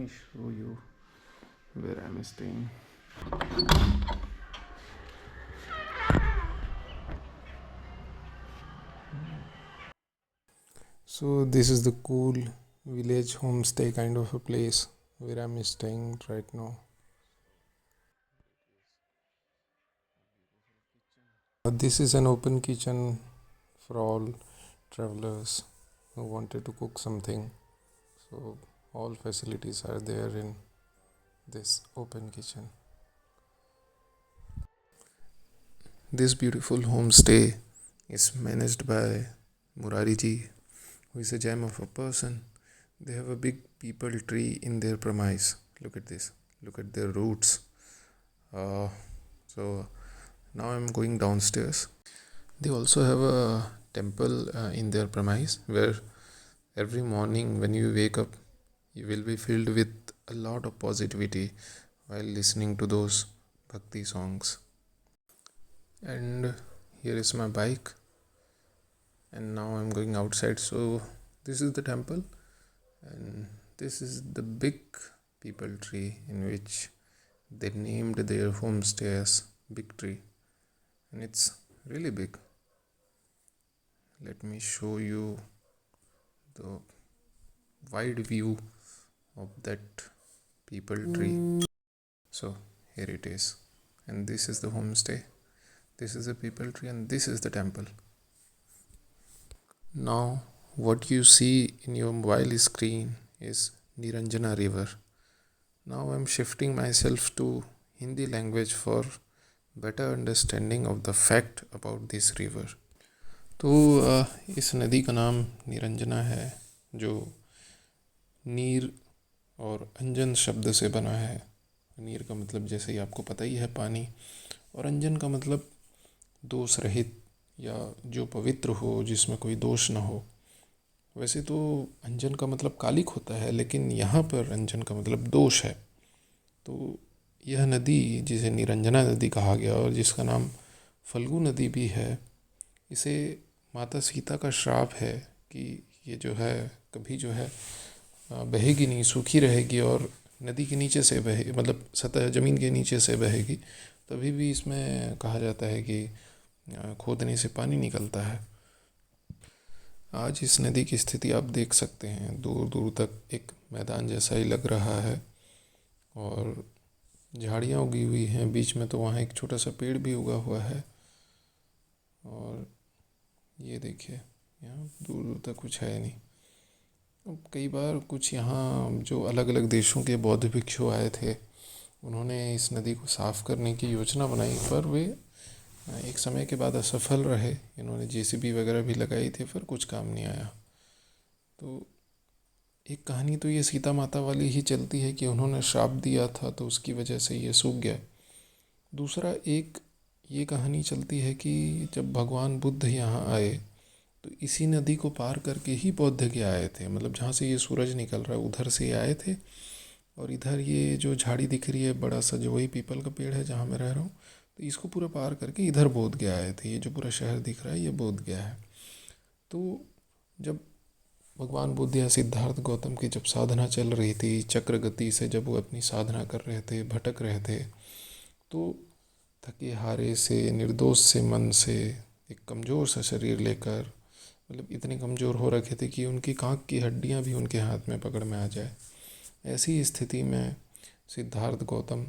me show you where I'm staying. So this is the cool village homestay kind of a place where I'm staying right now. This is an open kitchen for all travelers who wanted to cook something. So all facilities are there in this open kitchen. This beautiful homestay is managed by Murari ji, who is a gem of a person. They have a big peepal tree in their premise. Look at this. Look at their roots. So now I'm going downstairs. They also have a temple in their premise where every morning when you wake up, you will be filled with a lot of positivity while listening to those bhakti songs. And here is my bike, and now I'm going outside. So this is the temple, and this is the big peepal tree in which they named their homestay as Big Tree, and it's really big. Let me show you the wide view of that peepal tree. So here it is, and this is the homestay. This is the peepal tree, and this is the temple. Now, what you see in your mobile screen is Niranjana River. Now I'm shifting myself to Hindi language for better understanding of the fact about this river. तो इस नदी का नाम निरंजना है, जो नीर और अंजन शब्द से बना है। नीर का मतलब जैसे ही आपको पता ही है पानी, और अंजन का मतलब दोष रहित या जो पवित्र हो, जिसमें कोई दोष ना हो। वैसे तो अंजन का मतलब कालिक होता है, लेकिन यहाँ पर अंजन का मतलब दोष है। तो यह नदी जिसे निरंजना नदी कहा गया और जिसका नाम फल्गु नदी भी है, इसे माता सीता का श्राप है कि ये जो है कभी जो है बहेगी नहीं, सूखी रहेगी और नदी के नीचे से बहे, मतलब सतह ज़मीन के नीचे से बहेगी। तभी भी इसमें कहा जाता है कि खोदने से पानी निकलता है। आज इस नदी की स्थिति आप देख सकते हैं, दूर दूर तक एक मैदान जैसा ही लग रहा है और झाड़ियाँ उगी हुई हैं। बीच में तो वहाँ एक छोटा सा पेड़ भी उगा हुआ है। और ये देखिए, यहाँ दूर दूर तक कुछ है नहीं। अब कई बार कुछ यहाँ जो अलग अलग देशों के बौद्ध भिक्षु आए थे, उन्होंने इस नदी को साफ़ करने की योजना बनाई, पर वे एक समय के बाद असफल रहे। इन्होंने जेसीबी वगैरह भी लगाई थी, फिर कुछ काम नहीं आया। तो एक कहानी तो ये सीता माता वाली ही चलती है कि उन्होंने श्राप दिया था तो उसकी वजह से ये सूख गया। दूसरा एक ये कहानी चलती है कि जब भगवान बुद्ध यहाँ आए तो इसी नदी को पार करके ही बौद्ध के आए थे। मतलब जहाँ से ये सूरज निकल रहा है उधर से आए थे, और इधर ये जो झाड़ी दिख रही है बड़ा सा, जो वही पीपल का पेड़ है जहाँ मैं रह रहा हूँ, तो इसको पूरा पार करके इधर बोध गया आए थे। ये जो पूरा शहर दिख रहा है ये बोध गया है। तो जब भगवान बुद्ध या सिद्धार्थ गौतम की जब साधना चल रही थी, चक्र गति से जब वो अपनी साधना कर रहे थे, भटक रहे थे, तो थके हारे से, निर्दोष से मन से, एक कमज़ोर सा शरीर लेकर, मतलब इतने कमज़ोर हो रखे थे कि उनकी कांख की हड्डियां भी उनके हाथ में पकड़ में आ जाए। ऐसी स्थिति में सिद्धार्थ गौतम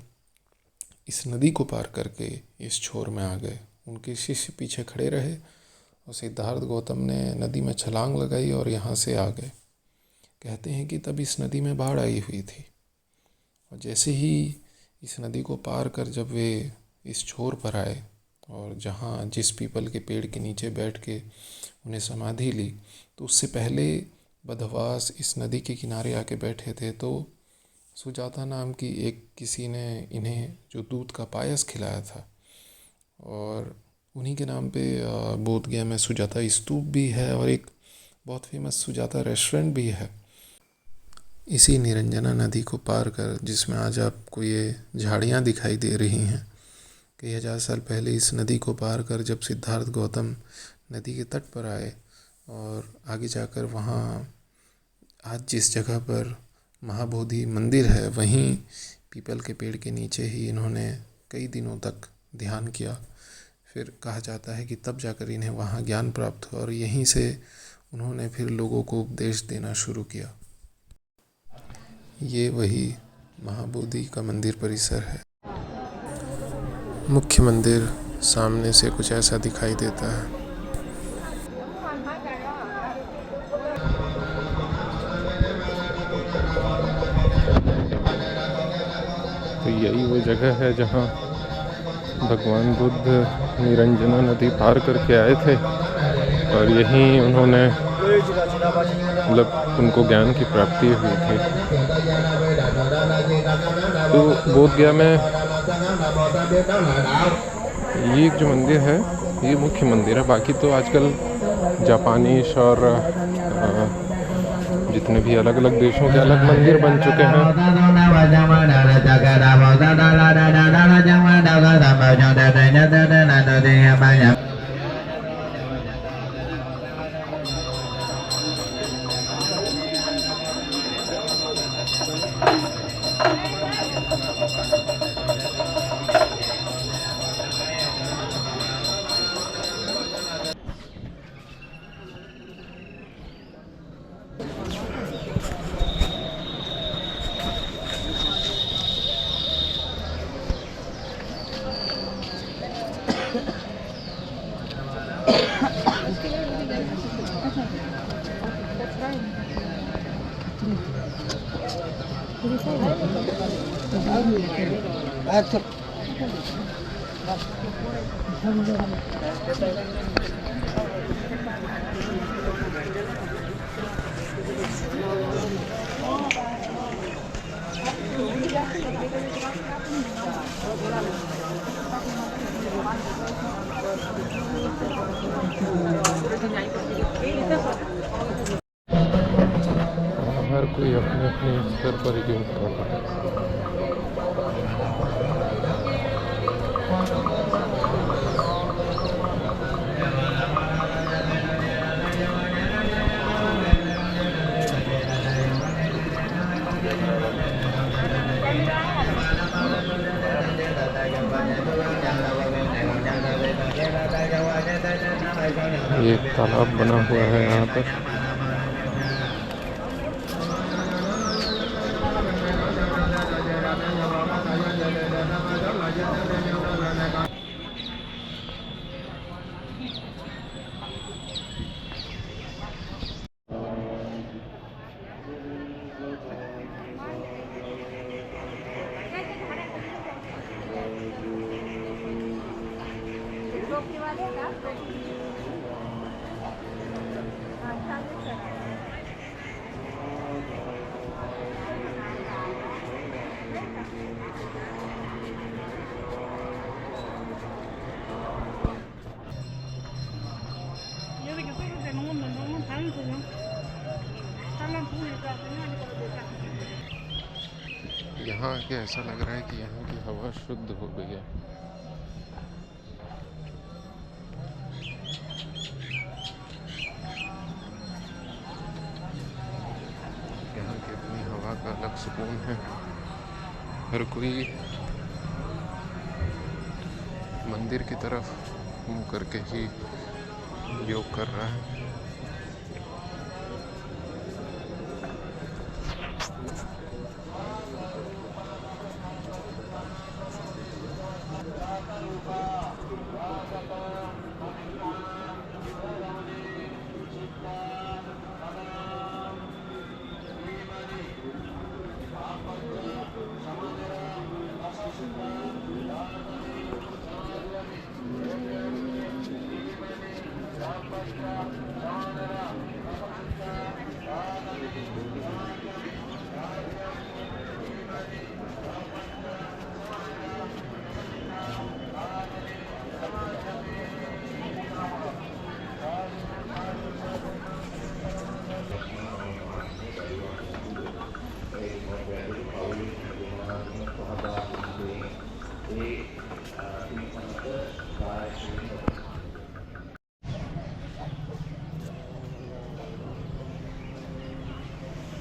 इस नदी को पार करके इस छोर में आ गए। उनके शिष्य पीछे खड़े रहे और सिद्धार्थ गौतम ने नदी में छलांग लगाई और यहाँ से आ गए। कहते हैं कि तब इस नदी में बाढ़ आई हुई थी, और जैसे ही इस नदी को पार कर जब वे इस छोर पर आए और जहाँ जिस पीपल के पेड़ के नीचे बैठ के उन्हें समाधि ली, तो उससे पहले बदहवास इस नदी के किनारे आके बैठे थे। तो सुजाता नाम की एक किसी ने इन्हें जो दूध का पायस खिलाया था, और उन्हीं के नाम पे बोध गया में सुजाता स्तूप भी है और एक बहुत फेमस सुजाता रेस्टोरेंट भी है। इसी निरंजना नदी को पार कर, जिसमें आज आपको ये झाड़ियाँ दिखाई दे रही हैं, कई हज़ार साल पहले इस नदी को पार कर जब सिद्धार्थ गौतम नदी के तट पर आए और आगे जाकर वहाँ आज जिस जगह पर महाबोधि मंदिर है वहीं पीपल के पेड़ के नीचे ही इन्होंने कई दिनों तक ध्यान किया। फिर कहा जाता है कि तब जाकर इन्हें वहाँ ज्ञान प्राप्त हुआ और यहीं से उन्होंने फिर लोगों को उपदेश देना शुरू किया। ये वही महाबोधि का मंदिर परिसर है। मुख्य मंदिर सामने से कुछ ऐसा दिखाई देता है। तो यही वो जगह है जहाँ भगवान बुद्ध निरंजना नदी पार करके आए थे और यहीं उन्होंने मतलब उनको ज्ञान की प्राप्ति हुई थी। तो बोधगया में ये जो मंदिर है ये मुख्य मंदिर है। बाकी तो आजकल जापानीज और जितने भी अलग अलग देशों के अलग मंदिर बन चुके हैं। हर कोई अपने अपने स्तर पर योग कर रहा है। ये एक तालाब बना हुआ है यहाँ पर। यहाँ आके ऐसा लग रहा है कि यहाँ की हवा शुद्ध हो गई है। यहाँ की अपनी हवा का अलग सुकून है। हर कोई मंदिर की तरफ मुँह करके ही योग कर रहा है।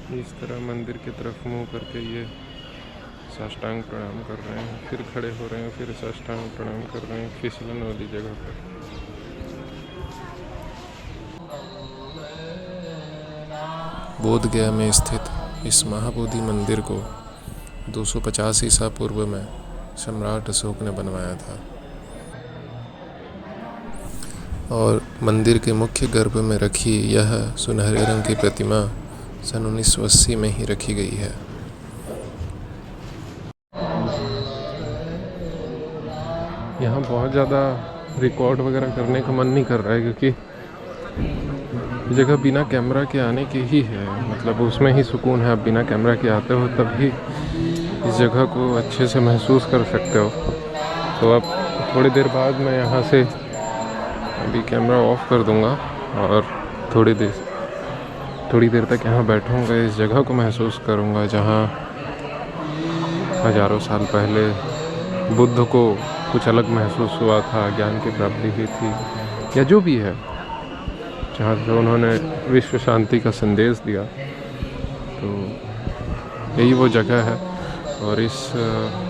इस तरह मंदिर की तरफ मुंह करके ये साष्टांग प्रणाम कर रहे हैं, फिर खड़े हो रहे हैं, फिर साष्टांग प्रणाम कर रहे हैं फिसलन वाली जगह पर। बोध गया में स्थित इस महाबोधि मंदिर को 250 ईसा पूर्व में सम्राट अशोक ने बनवाया था और मंदिर के मुख्य गर्भ में रखी यह सुनहरे रंग की प्रतिमा सन 1980 में ही रखी गई है। यहाँ बहुत ज़्यादा रिकॉर्ड वगैरह करने का मन नहीं कर रहा है क्योंकि जगह बिना कैमरा के आने की ही है, मतलब उसमें ही सुकून है। आप बिना कैमरा के आते हो तभी इस जगह को अच्छे से महसूस कर सकते हो। तो अब थोड़ी देर बाद मैं यहाँ से अभी कैमरा ऑफ कर दूँगा और थोड़ी देर तक यहाँ बैठूँगा, इस जगह को महसूस करूँगा जहाँ हज़ारों साल पहले बुद्ध को कुछ अलग महसूस हुआ था, ज्ञान की प्राप्ति हुई थी या जो भी है, जहाँ से उन्होंने विश्व शांति का संदेश दिया। तो यही वो जगह है। और इस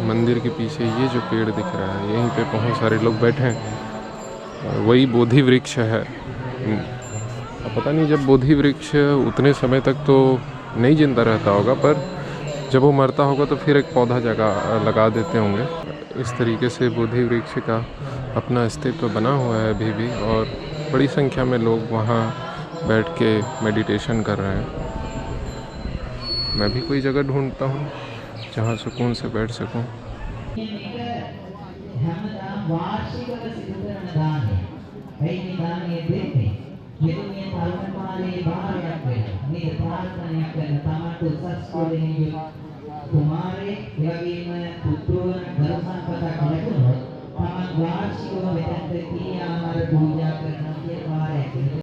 मंदिर के पीछे ये जो पेड़ दिख रहा है, यहीं पे बहुत सारे लोग बैठे हैं, वही बोधि वृक्ष है। पता नहीं जब बोधि वृक्ष उतने समय तक तो नहीं जिंदा रहता होगा, पर जब वो मरता होगा तो फिर एक पौधा लगा देते होंगे। इस तरीके से बोधि वृक्ष का अपना अस्तित्व बना हुआ है अभी भी, और बड़ी संख्या में लोग वहाँ बैठ के मेडिटेशन कर रहे हैं। मैं भी कोई जगह ढूंढता हूँ जहाँ सुकून से बैठ सकूँ। तुम्हारे पुत्रों धर्म संपदा तामान वार्षिक वेतन पूजा करना के बारे